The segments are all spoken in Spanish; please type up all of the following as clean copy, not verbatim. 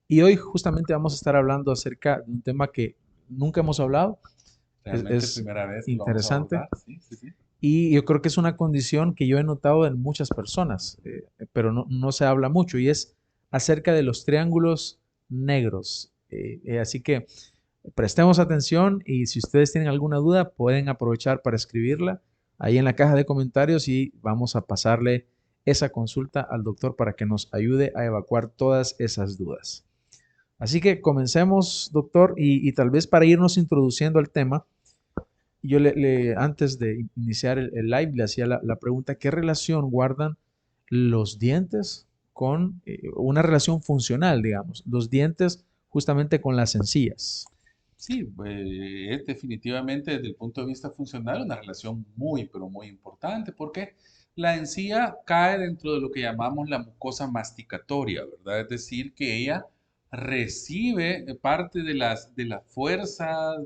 Y hoy justamente vamos a estar hablando acerca de un tema que nunca hemos hablado, Realmente es primera vez que lo vamos a interesante abordar. Sí, sí, sí. y yo creo que es una condición que yo he notado en muchas personas, pero no se habla mucho y es acerca de los triángulos negros. Así que prestemos atención y si ustedes tienen alguna duda pueden aprovechar para escribirla ahí en la caja de comentarios y vamos a pasarle esa consulta al doctor para que nos ayude a evacuar todas esas dudas. Así que comencemos, doctor, y tal vez para irnos introduciendo al tema, yo antes de iniciar el live le hacía la pregunta, ¿qué relación guardan los dientes con una relación funcional, digamos, los dientes justamente con las encías? Sí, es definitivamente desde el punto de vista funcional una relación muy, pero muy importante porque la encía cae dentro de lo que llamamos la mucosa masticatoria, ¿verdad? Es decir, que ella recibe parte de las fuerzas,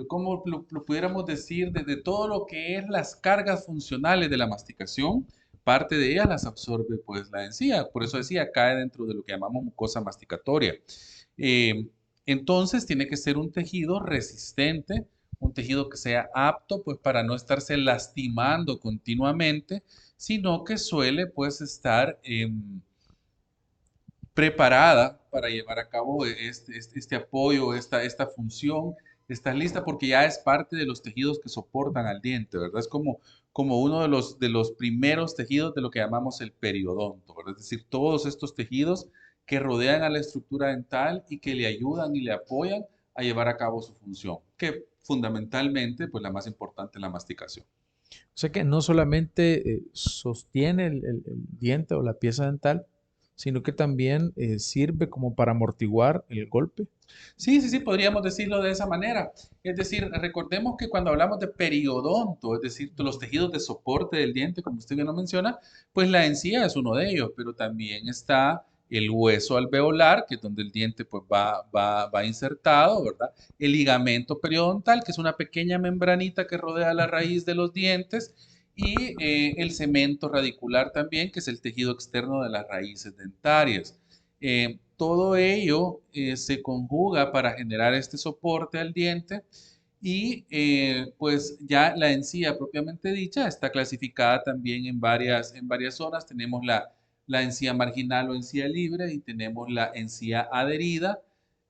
¿cómo lo pudiéramos decir? De todo lo que es las cargas funcionales de la masticación, parte de ellas las absorbe pues la encía. Por eso decía, cae dentro de lo que llamamos mucosa masticatoria. Eh, entonces tiene que ser un tejido resistente, un tejido que sea apto pues para no estarse lastimando continuamente, sino que suele pues estar preparada para llevar a cabo este apoyo, esta función, está lista porque ya es parte de los tejidos que soportan al diente, ¿verdad? Es como uno de los primeros tejidos de lo que llamamos el periodonto, ¿verdad? Es decir, todos estos tejidos que rodean a la estructura dental y que le ayudan y le apoyan a llevar a cabo su función, que fundamentalmente, pues la más importante es la masticación. O sea que no solamente sostiene el diente o la pieza dental, sino que también sirve como para amortiguar el golpe. Sí, sí, sí, podríamos decirlo de esa manera. Es decir, recordemos que cuando hablamos de periodonto, es decir, los tejidos de soporte del diente, como usted bien lo menciona, pues la encía es uno de ellos, pero también está el hueso alveolar, que es donde el diente pues va insertado, ¿verdad? El ligamento periodontal, que es una pequeña membranita que rodea la raíz de los dientes, y el cemento radicular también, que es el tejido externo de las raíces dentarias. Todo ello se conjuga para generar este soporte al diente y pues ya la encía propiamente dicha está clasificada también en varias zonas. Tenemos la encía marginal o encía libre y tenemos la encía adherida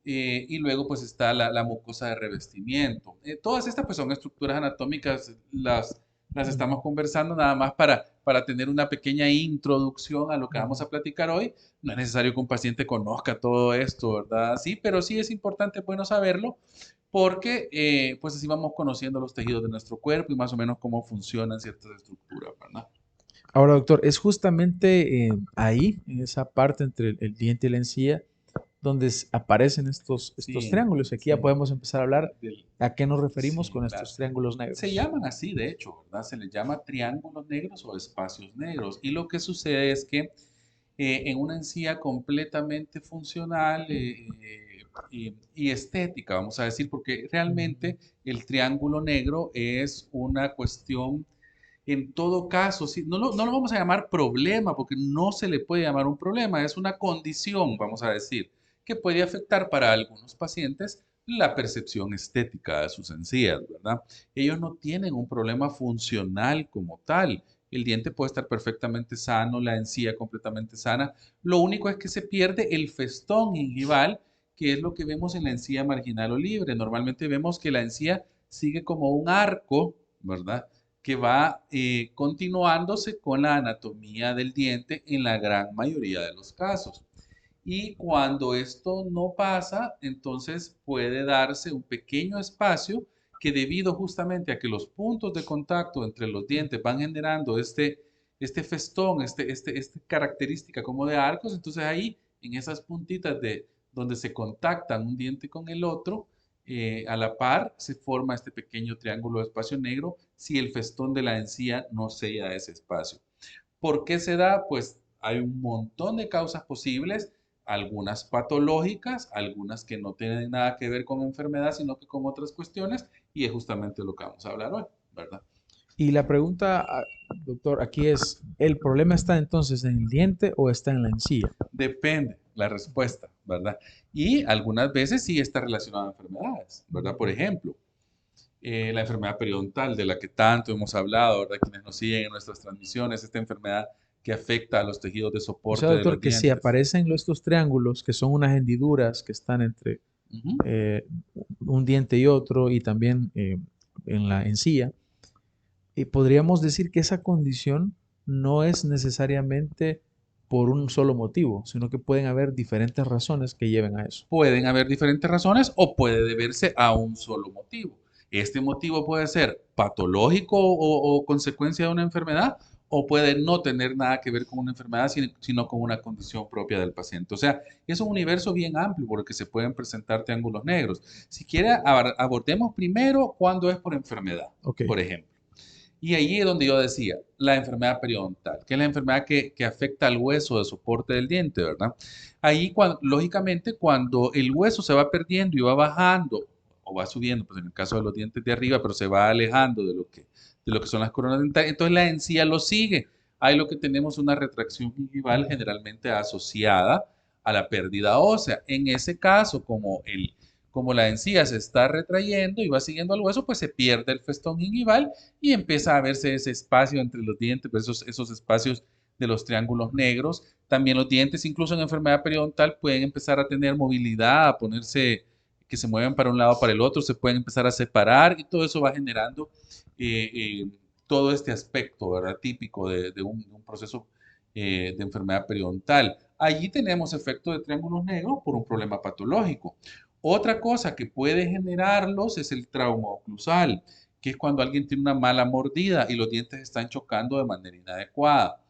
y luego pues está la mucosa de revestimiento. Todas estas pues son estructuras anatómicas, las estamos Ujú. conversando nada más para tener una pequeña introducción a lo que vamos Ujú. a platicar hoy. No es necesario que un paciente conozca todo esto, ¿verdad? Sí, pero sí es importante, bueno, saberlo porque pues así vamos conociendo los tejidos de nuestro cuerpo y más o menos cómo funcionan ciertas estructuras, ¿verdad? Ahora, doctor, es justamente ahí, en esa parte entre el diente y la encía, donde aparecen estos Sí, triángulos. Aquí ya sí, podemos empezar a hablar a qué nos referimos sí, con claro. estos triángulos Se negros. llaman así, de hecho, ¿verdad? Se les llama triángulos negros o espacios negros. Y lo que sucede es que en una encía completamente funcional y estética, vamos a decir, porque Ujú. realmente el triángulo negro es una cuestión, en todo caso, sí, no lo vamos a llamar problema, porque no se le puede llamar un problema, es una condición, vamos a decir, que puede afectar para algunos pacientes la percepción estética de sus encías, ¿verdad? Ellos no tienen un problema funcional como tal. El diente puede estar perfectamente sano, la encía completamente sana. Lo único es que se pierde el festón gingival, que es lo que vemos en la encía marginal o libre. Normalmente vemos que la encía sigue como un arco, ¿verdad? Que va continuándose con la anatomía del diente en la gran mayoría de los casos. Y cuando esto no pasa, entonces puede darse un pequeño espacio que debido justamente a que los puntos de contacto entre los dientes van generando este festón, esta característica como de arcos, entonces ahí en esas puntitas de donde se contactan un diente con el otro, a la par se forma este pequeño triángulo de espacio negro si el festón de la encía no sella ese espacio. ¿Por qué se da? Pues hay un montón de causas posibles, algunas patológicas, algunas que no tienen nada que ver con enfermedad, sino que con otras cuestiones, y es justamente lo que vamos a hablar hoy, ¿verdad? Y la pregunta, doctor, aquí es, ¿el problema está entonces en el diente o está en la encía? Depende la respuesta, ¿verdad? Y algunas veces sí está relacionado a enfermedades, ¿verdad? Por ejemplo, la enfermedad periodontal de la que tanto hemos hablado, ¿verdad? Quienes nos siguen en nuestras transmisiones, esta enfermedad que afecta a los tejidos de O sea, soporte de doctor, los que si dientes. aparecen estos triángulos, que son unas hendiduras que están entre Ujú. eh, un diente y otro y también en la encía, podríamos decir que esa condición no es necesariamente por un solo motivo, sino que pueden haber diferentes razones que lleven a eso. Pueden haber diferentes razones o puede deberse a un solo motivo. Este motivo puede ser patológico o consecuencia de una enfermedad o puede no tener nada que ver con una enfermedad, sino con una condición propia del paciente. O sea, es un universo bien amplio por el que se pueden presentar triángulos negros. Si quiere, abordemos primero cuándo es por enfermedad, Ok, por ejemplo. Y allí es donde yo decía, la enfermedad periodontal, que es la enfermedad que afecta al hueso de soporte del diente, ¿verdad? Ahí, lógicamente, cuando el hueso se va perdiendo y va bajando, o va subiendo, pues en el caso de los dientes de arriba, pero se va alejando de lo que son las coronas dentales, entonces la encía lo sigue. Ahí lo que tenemos es una retracción gingival generalmente asociada a la pérdida ósea. En ese caso, como la encía se está retrayendo y va siguiendo al hueso, pues se pierde el festón gingival y empieza a verse ese espacio entre los dientes, pues esos espacios de los triángulos negros. También los dientes, incluso en enfermedad periodontal, pueden empezar a tener movilidad, a ponerse, que se mueven para un lado, para el otro, se pueden empezar a separar y todo eso va generando eh, eh, todo este aspecto, ¿verdad? Típico de un proceso de enfermedad periodontal. Allí tenemos efecto de triángulos negros por un problema patológico. Otra cosa que puede generarlos es el trauma oclusal, que es cuando alguien tiene una mala mordida y los dientes están chocando de manera inadecuada.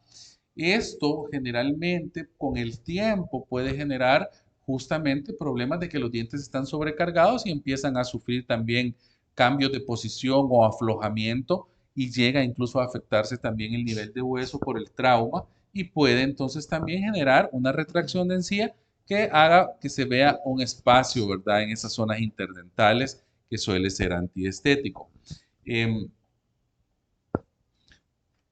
Esto generalmente con el tiempo puede generar justamente problemas de que los dientes están sobrecargados y empiezan a sufrir también cambios de posición o aflojamiento y llega incluso a afectarse también el nivel de hueso por el trauma y puede entonces también generar una retracción de encía que haga que se vea un espacio, ¿verdad? En esas zonas interdentales que suele ser antiestético. Em,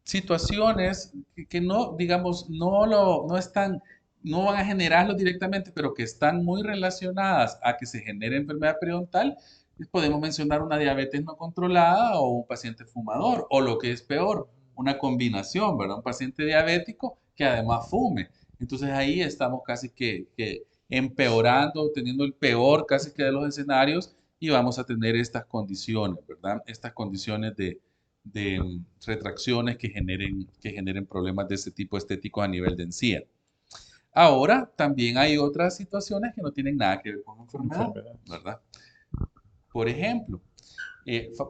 Situaciones que no, digamos, no están, no van a generarlo directamente, pero que están muy relacionadas a que se genere enfermedad periodontal, podemos mencionar una diabetes no controlada o un paciente fumador, o lo que es peor, una combinación, ¿verdad? Un paciente diabético que además fume. Entonces ahí estamos casi que empeorando, teniendo el peor casi que de los escenarios y vamos a tener estas condiciones, ¿verdad? Estas condiciones de retracciones que generen problemas de ese tipo estéticos a nivel de encía. Ahora, también hay otras situaciones que no tienen nada que ver con enfermedad, enfermedad. ¿verdad? Por ejemplo,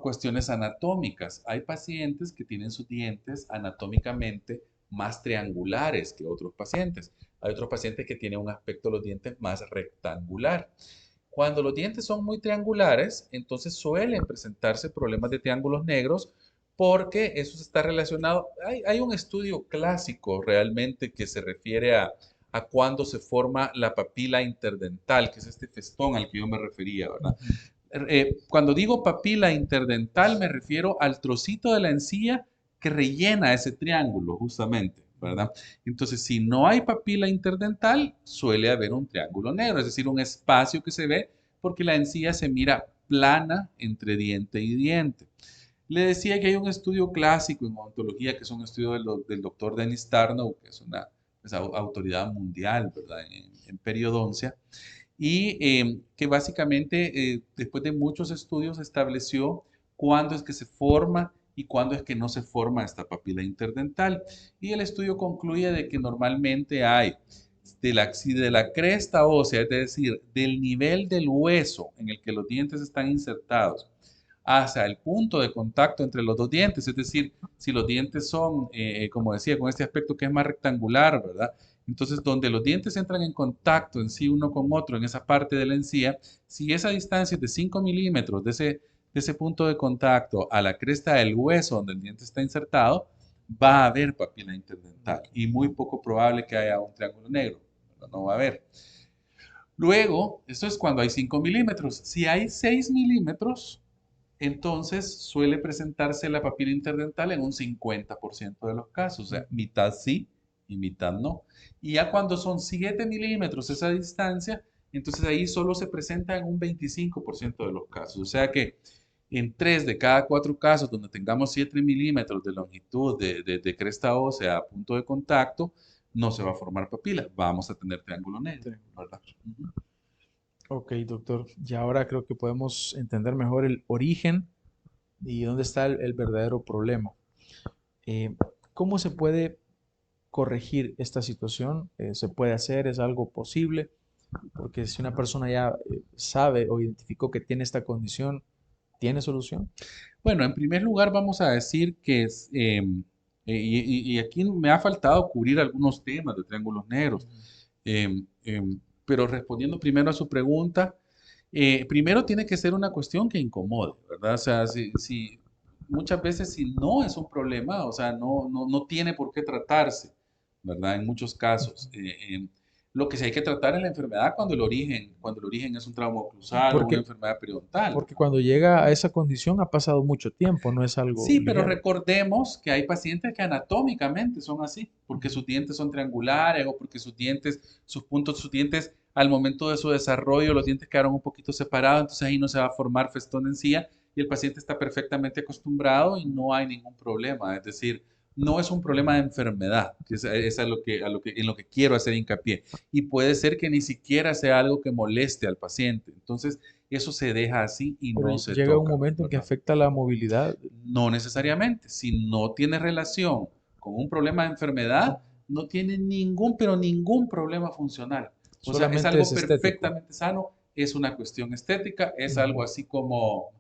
cuestiones anatómicas. Hay pacientes que tienen sus dientes anatómicamente más triangulares que otros pacientes. Hay otros pacientes que tienen un aspecto de los dientes más rectangular. Cuando los dientes son muy triangulares, entonces suelen presentarse problemas de triángulos negros porque eso está relacionado. Hay un estudio clásico realmente que se refiere a cuándo se forma la papila interdental, que es este festón al que yo me refería, ¿verdad? Ujú. Cuando digo papila interdental me refiero al trocito de la encía que rellena ese triángulo justamente, ¿verdad? Entonces, si no hay papila interdental, suele haber un triángulo negro, es decir, un espacio que se ve porque la encía se mira plana entre diente y diente. Le decía que hay un estudio clásico en odontología, que es un estudio del doctor Dennis Tarnow, que es una autoridad mundial, ¿verdad?, en periodoncia, y que básicamente después de muchos estudios estableció cuándo es que se forma y cuándo es que no se forma esta papila interdental. Y el estudio concluye de que normalmente hay si de la cresta ósea, es decir, del nivel del hueso en el que los dientes están insertados, hacia el punto de contacto entre los dos dientes, es decir, si los dientes son, como decía, con este aspecto que es más rectangular, ¿verdad? Entonces, donde los dientes entran en contacto en sí uno con otro, en esa parte de la encía, si esa distancia es de 5 milímetros de ese punto de contacto a la cresta del hueso donde el diente está insertado, va a haber papila interdental y muy poco probable que haya un triángulo negro, ¿verdad? No va a haber. Luego, esto es cuando hay 5 milímetros. Si hay 6 milímetros, entonces suele presentarse la papila interdental en un 50% de los casos, o sea, mitad sí y mitad no. Y ya cuando son 7 milímetros esa distancia, entonces ahí solo se presenta en un 25% de los casos. O sea que en 3 de cada 4 casos donde tengamos 7 milímetros de longitud de cresta ósea a punto de contacto, no se va a formar papila, vamos a tener triángulo negro, ¿verdad? Ujú. Ok, doctor. Y ahora creo que podemos entender mejor el origen y dónde está el verdadero problema. Eh, ¿Cómo se puede corregir esta situación? ¿Se puede hacer? ¿Es algo posible? Porque si una persona ya sabe o identificó que tiene esta condición, ¿tiene solución? Bueno, en primer lugar vamos a decir que y aquí me ha faltado cubrir algunos temas de triángulos negros. Pero respondiendo primero a su pregunta, primero tiene que ser una cuestión que incomode, ¿verdad? O sea, muchas veces si no es un problema, o sea, no tiene por qué tratarse, ¿verdad? En muchos casos. Lo que sí hay que tratar es la enfermedad cuando el origen es un trauma oclusal o una Porque, enfermedad periodontal, porque ¿verdad? cuando llega a esa condición ha pasado mucho tiempo, no es algo Sí, pero ligero. recordemos que hay pacientes que anatómicamente son así, porque sus dientes son triangulares o porque sus dientes al momento de su desarrollo, los dientes quedaron un poquito separados, entonces ahí no se va a formar festón encía y el paciente está perfectamente acostumbrado y no hay ningún problema. Es decir, no es un problema de enfermedad, que es en lo que quiero hacer hincapié. Y puede ser que ni siquiera sea algo que moleste al paciente. Entonces, eso se deja así y Pero no se llega un toca, momento en que ¿verdad? afecta la movilidad. No necesariamente. Si no tiene relación con un problema de enfermedad, no tiene ningún, pero ningún problema funcional. O sea, es Solamente algo es estético. perfectamente sano, es una cuestión estética, es algo Ujú, así como,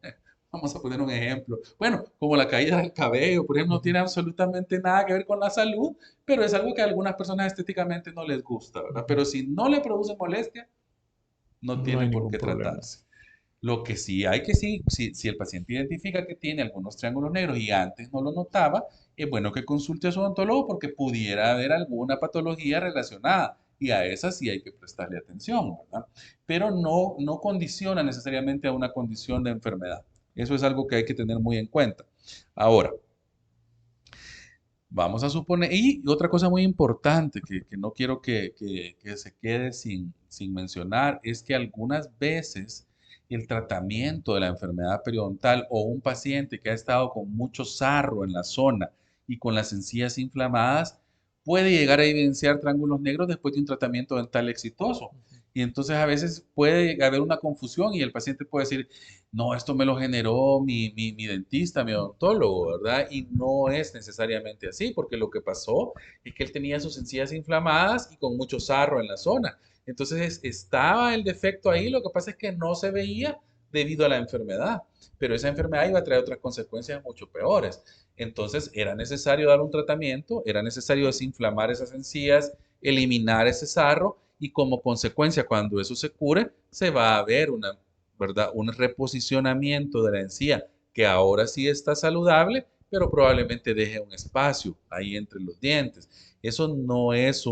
vamos a poner un ejemplo, bueno, como la caída del cabello, por ejemplo, no ujú, tiene absolutamente nada que ver con la salud, pero es algo que a algunas personas estéticamente no les gusta, ¿verdad? ujú. Pero si no le produce molestia, no No tiene hay por ningún qué problema. tratarse. Lo que sí hay que sí, si el paciente identifica que tiene algunos triángulos negros y antes no lo notaba, es bueno que consulte a su odontólogo porque pudiera haber alguna patología relacionada y a esa sí hay que prestarle atención, ¿verdad? Pero no condiciona necesariamente a una condición de enfermedad. Eso es algo que hay que tener muy en cuenta. Ahora, vamos a suponer, y otra cosa muy importante que no quiero que se quede sin mencionar, es que algunas veces el tratamiento de la enfermedad periodontal o un paciente que ha estado con mucho sarro en la zona y con las encías inflamadas puede llegar a evidenciar triángulos negros después de un tratamiento dental exitoso. Y entonces a veces puede haber una confusión y el paciente puede decir, no, esto me lo generó mi dentista, mi odontólogo, ¿verdad? Y no es necesariamente así, porque lo que pasó es que él tenía sus encías inflamadas y con mucho sarro en la zona. Entonces estaba el defecto ahí, lo que pasa es que no se veía debido a la enfermedad, pero esa enfermedad iba a traer otras consecuencias mucho peores. Entonces era necesario dar un tratamiento, era necesario desinflamar esas encías, eliminar ese sarro y como consecuencia, cuando eso se cure, se va a ver una, ¿verdad? Un reposicionamiento de la encía que ahora sí está saludable, pero probablemente deje un espacio ahí entre los dientes. Eso no es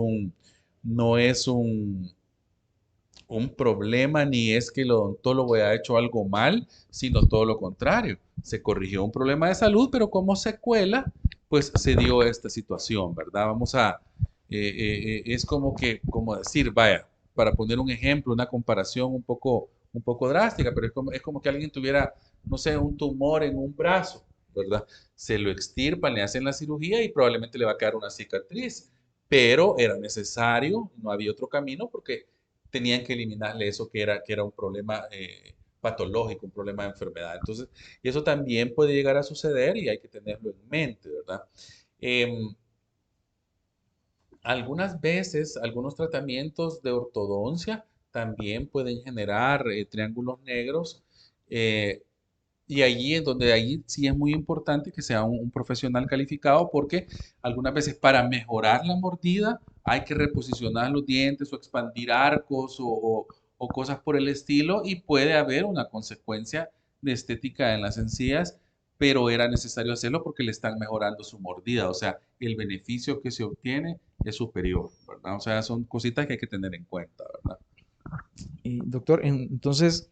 un problema ni es que el odontólogo haya hecho algo mal, sino todo lo contrario. Se corrigió un problema de salud, pero como secuela, pues se dio esta situación, ¿verdad? Es como decir, vaya, para poner un ejemplo, una comparación un poco drástica, pero es como que alguien tuviera, no sé, un tumor en un brazo, ¿verdad? Se lo extirpan, le hacen la cirugía y probablemente le va a quedar una cicatriz, pero era necesario, no había otro camino porque tenían que eliminarle eso que era un problema patológico, un problema de enfermedad. Entonces, eso también puede llegar a suceder y hay que tenerlo en mente, ¿verdad? Em, Algunas veces, algunos tratamientos de ortodoncia también pueden generar triángulos negros. eh, y allí es donde ahí sí es muy importante que sea un profesional calificado porque algunas veces para mejorar la mordida hay que reposicionar los dientes o expandir arcos o cosas por el estilo y puede haber una consecuencia de estética en las encías, pero era necesario hacerlo porque le están mejorando su mordida. O sea, el beneficio que se obtiene es superior, ¿verdad? O sea, son cositas que hay que tener en cuenta, ¿verdad? Y, doctor, entonces,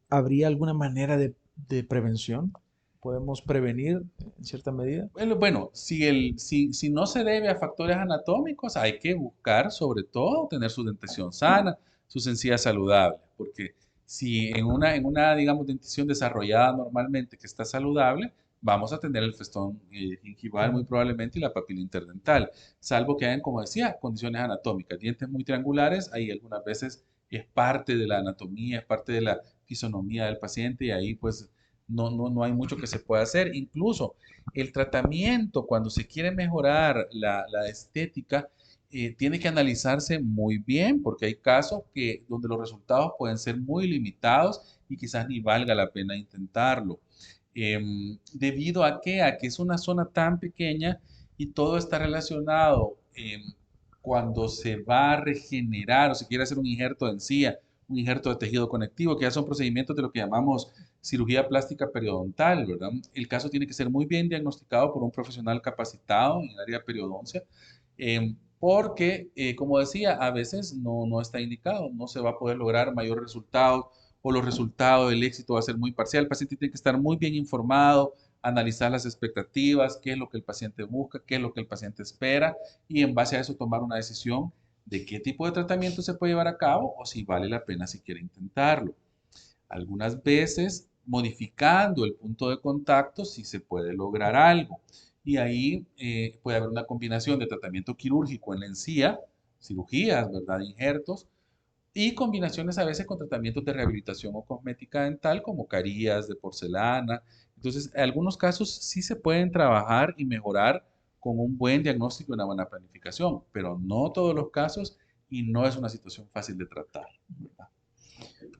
¿habría alguna manera de de prevención? ¿Podemos prevenir en cierta medida? Bueno, si no se debe a factores anatómicos, hay que buscar sobre todo tener su dentición sana, sus encías saludables, porque si en una, digamos, dentición desarrollada normalmente que está saludable, vamos a tener el festón gingival muy probablemente y la papila interdental, salvo que hayan, como decía, condiciones anatómicas, dientes muy triangulares, ahí algunas veces es parte de la anatomía, es parte de la fisonomía del paciente y ahí pues no hay mucho que se pueda hacer. Incluso el tratamiento, cuando se quiere mejorar la estética, tiene que analizarse muy bien porque hay casos donde los resultados pueden ser muy limitados y quizás ni valga la pena intentarlo. ¿Debido a qué? A que es una zona tan pequeña y todo está relacionado cuando se va a regenerar o se quiere hacer un injerto de encía, un injerto de tejido conectivo, que ya son procedimientos de lo que llamamos cirugía plástica periodontal, ¿verdad? El caso tiene que ser muy bien diagnosticado por un profesional capacitado en el área de periodoncia, porque, como decía, a veces no está indicado, no se va a poder lograr mayores resultados o los resultados del éxito va a ser muy parcial. El paciente tiene que estar muy bien informado, analizar las expectativas, qué es lo que el paciente busca, qué es lo que el paciente espera y en base a eso tomar una decisión de qué tipo de tratamiento se puede llevar a cabo o si vale la pena si quiere intentarlo. Algunas veces, modificando el punto de contacto, sí se puede lograr algo. Y ahí puede haber una combinación de tratamiento quirúrgico en la encía, cirugías, ¿verdad? Injertos, y combinaciones a veces con tratamientos de rehabilitación o cosmética dental, como carillas de porcelana. Entonces, en algunos casos sí se pueden trabajar y mejorar con un buen diagnóstico y una buena planificación, pero no todos los casos y no es una situación fácil de tratar, ¿verdad?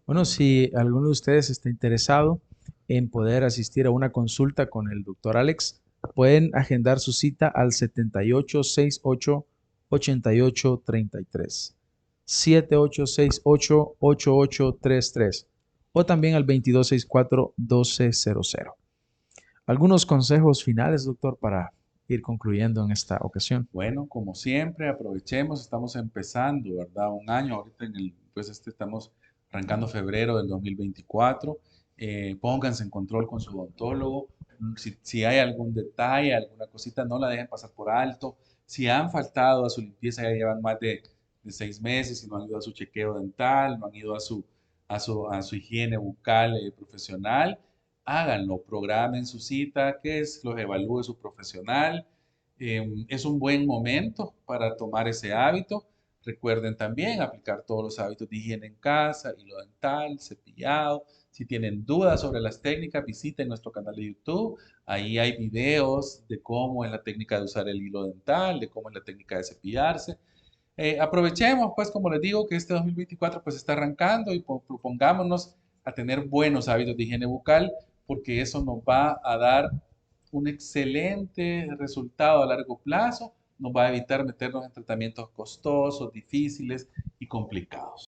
Bueno, si alguno de ustedes está interesado en poder asistir a una consulta con el doctor Alex, pueden agendar su cita al 7868-8833, 7868-8833 o también al 2264-1200. Algunos consejos finales, doctor, para ir concluyendo en esta ocasión. Bueno, como siempre, aprovechemos, estamos empezando, ¿verdad? Un año, ahorita pues estamos arrancando febrero del 2024. Pónganse en control con su odontólogo. Si hay algún detalle, alguna cosita, no la dejen pasar por alto. Si han faltado a su limpieza, ya llevan más de 6 meses y no han ido a su chequeo dental, no han ido a su higiene bucal profesional, háganlo, programen su cita, los evalúe su profesional. Es un buen momento para tomar ese hábito. Recuerden también aplicar todos los hábitos de higiene en casa, hilo dental, cepillado. Si tienen dudas sobre las técnicas, visiten nuestro canal de YouTube. Ahí hay videos de cómo es la técnica de usar el hilo dental, de cómo es la técnica de cepillarse. Aprovechemos, pues, como les digo, que este 2024 pues está arrancando y propongámonos a tener buenos hábitos de higiene bucal, porque eso nos va a dar un excelente resultado a largo plazo, nos va a evitar meternos en tratamientos costosos, difíciles y complicados.